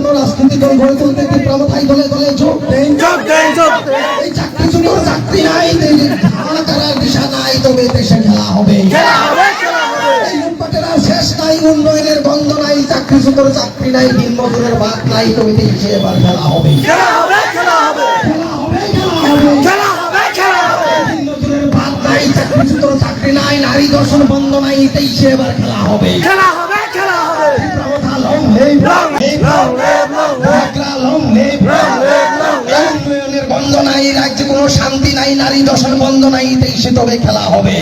কোনো রাজনীতি দল গড়ে তুলতে তীব্রতায় দলে দলে যোগ দেন। এই চাকরি শুধু চাকরি নাই, ধারণা করার দিশা নাই, তবে দেশে খেলা হবে। এই লুটপাটের আর শেষ নাই, উন্নয়নের গন্ধ নাই, চাকরি শুধু চাকরি নাই, দিন মজুরের ভাত নাই, তবে দেশে এবার খেলা হবে। চাকরি নাই, নারী দর্শন বন্ধ নাই, দেশে এবার খেলা হবে। উন্নয়নের গন্ধ নাই, রাজ্যে কোনো শান্তি নাই, নারী দর্শন বন্ধ নাই, দেশে তবে খেলা হবে।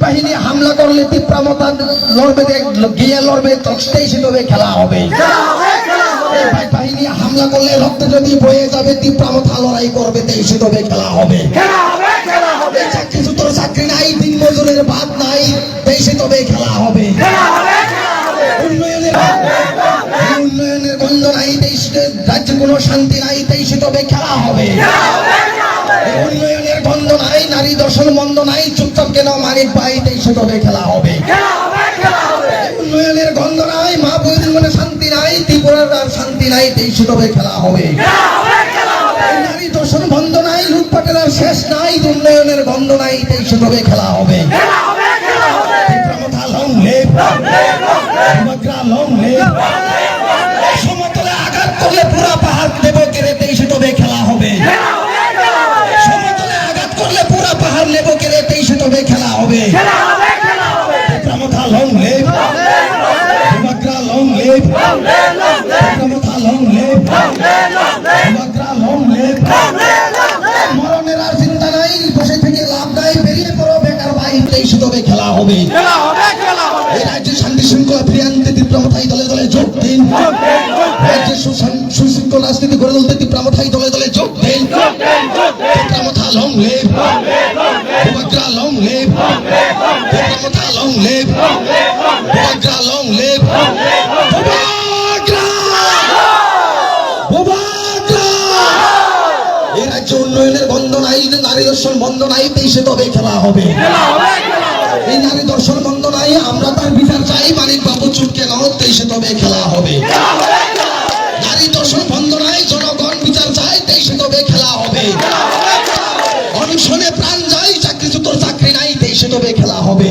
বাহিনী হামলা করলে তীব্রতা লড়বে, গিয়ে লড়বে, দেশে তবে খেলা হবে। বাহিনী হামলা করলে রক্ত যদি বয়ে যাবে, তীব্রতা লড়াই করবে, দেশে তবে খেলা হবে। চাকরি সূত্র চাকরি নাই, দিন মজুরের ভাত নাই, দেশে তবে খেলা হবে। উন্নয়নের গন্ধ নাই, দেশে রাজ্যে কোনো শান্তি নাই, দেশে তবে খেলা হবে। উন্নয়নের গন্ধ নাই, নারী দর্শন বন্ধ নাই, চুপচাপ কেন মানিক ভাই, দেশে তবে খেলা হবে। উন্নয়নের গন্ধ নাই, মা বোনের মনে শান্তি নাই, ত্রিপুরার আর শান্তি নাই, দেশে তবে খেলা হবে। নারী দর্শন বন্ধ নাই, লুটপাটের আর শেষ নাই, উন্নয়নের গন্ধ নাই, দেশে তবে খেলা হবে। সমতলে আঘাত করলে পুরা পাহাড় দেব কেড়ে, দেশে তবে খেলা হবে। সমতলে আঘাত করলে পুরা পাহাড় নেব কেড়ে, দেশে তবে খেলা হবে। মরণের আর চিন্তা নাই, বসে থেকে লাভ নাই, বেরিয়ে পড়ো বেকার ভাই, দেশে তবে খেলা হবে। এই রাজ্যে শান্তি শৃঙ্খলা ফিরিয়ে আনতে তীব্রতায় দলে দলে যোগ দিন। রাজ্যে সুশৃঙ্খল রাজনীতি গড়ে তুলতে তীব্রতায় দলে দলে যোগ দিন। তীব্রতা লং লিভ, উপগ্রা লং লিভ, তীব্রতা লং লিভ, উপগ্রা লং লিভ, এই রাজ্যে উন্নয়নের বন্ধ নাই, নারী দর্শন বন্ধ নাই, দেশে তবে খেলা হবে। এই নারী দর্শন বন্ধ নাই, আমরা তার বিচার চাই, মানিক বাবু চুপ কেন, দেশে তবে খেলা হবে। নারী দর্শন বন্ধ নাই, জনগণ বিচার চাই, দেশে তবে খেলা হবে। অনশনে প্রাণ যায়, চাকরি সূত্র চাকরি নাই, দেশে তবে খেলা হবে।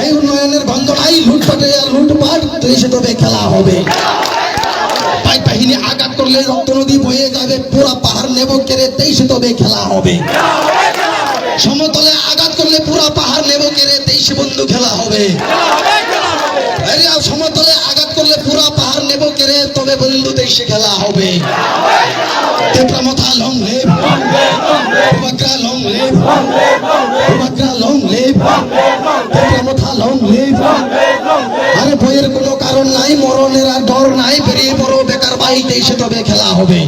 এই উন্নয়নের গন্ধ নাই, লুটপাটে আর লুটপাট, দেশে তবে খেলা হবে। বাহিনী আঘাত করলে রক্ত নদী বয়ে যাবে, পুরা পাহাড় নেব কেড়ে, দেশে তবে খেলা হবে। সমতলে আঘাত করলে পুরা পাহাড় নেব কেড়ে, দেশে বন্ধু খেলা হবে। সমতলে আঘাত করলে পুরা পাহাড় নেব কেড়ে, তবে বন্ধু দেশে খেলা হবে। তীব্রতা লং লিভ, উপগ্রা লং লিভ, উপগ্রা লং লিভ, তীব্রতা লং লিভ। আরে বইয়ের কোনো কারণ নাই, মরণের আর ডর নাই, বেরিয়ে পড়ো বেকার ভাই, দেশে তবে খেলা হবে।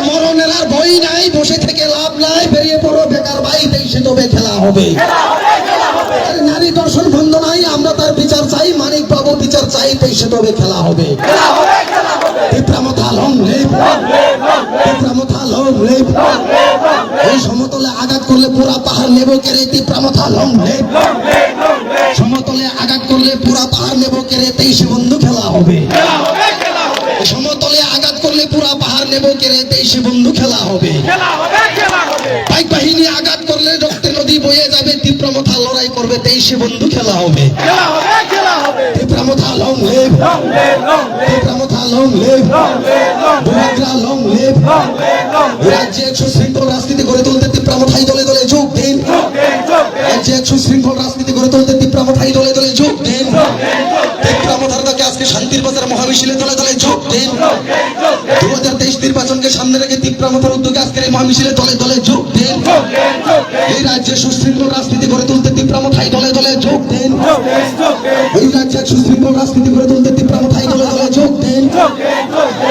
মরণের আর ভয় নাই, বসে থেকে লাভ নাই, বেরিয়ে পড়ো বেকার ভাই, দেশে তবে খেলা হবে। নারী দর্শন বন্ধ নাই, আমরা তার বিচার চাই, মানিক বাবু বিচার চাই, দেশে তবে খেলা হবে। তীব্রতা লং লিভ, তীব্রতা লং লিভ। এই সমতলে আঘাত করলে পুরা পাহাড় নেব কেড়ে, তীব্রতা লং লিভ। সমতলে আঘাত করলে পুরা পাহাড় নেব কেড়ে, দেশে বন্ধু খেলা হবে। সমতলে আঘাত করলে পুরা পাহাড় নেব কেড়ে, দেশে বন্ধু খেলা হবে। বাইক বাহিনী আঘাত করলে রক্তের নদী বয়ে যাবে, তীব্রতা লড়াই করবে, দেশে বন্ধু খেলা হবে। তীব্রতা লং লিভ, তীব্রতা লং লিভ, উপগ্রা লং লিভ। রাজ্যে সুশৃঙ্খল রাজনীতি গড়ে তুলতে তীব্রতায় দলে দলে যোগ দিন। রাজ্যে সুশৃঙ্খল রাজনীতি গড়ে তুলতে তীব্রতায় দলে দলে যোগ দিন। তীব্রতার দাকে আজকে শান্তির বাজার মহামিছিলে দলে দলে যোগ দিন। 2023 নির্বাচনকে সামনে রেখে তীব্রতার উদ্যোগে আজকের এই মহামিছিলে দলে দলে যোগ দিন। এই রাজ্যে সুশৃঙ্খল রাজনীতি গড়ে তুলতে তীব্রতায় দলে দলে যোগ দিন। এই রাজ্যে সুশৃঙ্খল রাজনীতি গড়ে তুলতে তীব্রতায় দলে দলে যোগ দিন।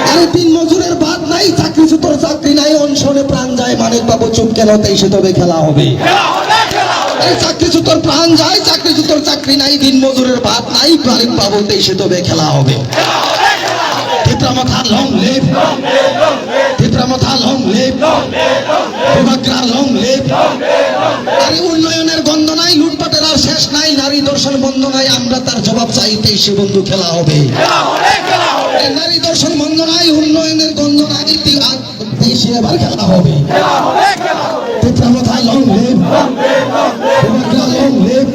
আরে দিন মজুরের ভাত নাই, চাকরি সূত্র চাকরি নাই, অনশনে প্রাণ যায়, মানিক বাবু চুপ কেন, দেশে তবে খেলা হবে। চাকরি সূত্র প্রাণ যায়, চাকরি সূত্র চাকরি নাই, দিন মজুরের ভাত নাই, মানিক বাবু দেশে তবে খেলা হবে। তীব্রতা লং লিভ, তীব্রতা লং লিভ, উপগ্রা লং লিভ, আরে উন্নয়নের গন্ধ নাই, লুটপাটের আর শেষ নাই, নারী দর্শন বন্ধ নাই, আমরা তার জবাব চাই, 23 বন্ধু খেলা হবে। নারী দর্শন বন্ধ নাই, উন্নয়নের গন্ধ নাই, 23 এবার খেলা হবে। প্রথা লং লিভ, লং লিভ।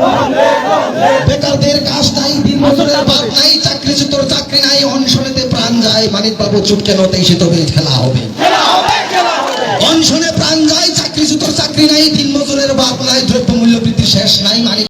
বেকারদের কাজ নাই, দিনমজুরের ভাত নাই, চাকরিচ্যুতর চাকরি নাই, অনশনেতে প্রাণ যায়, মানিক বাবু চুপ কেন, 23 তবে খেলা হবে। অনশনে প্রাণ যায়, চাকরিচ্যুতর চাকরি নাই, দিনমজুরের ভাত নাই, দ্রব্যমূল্য বৃদ্ধি শেষ নাই, মানিক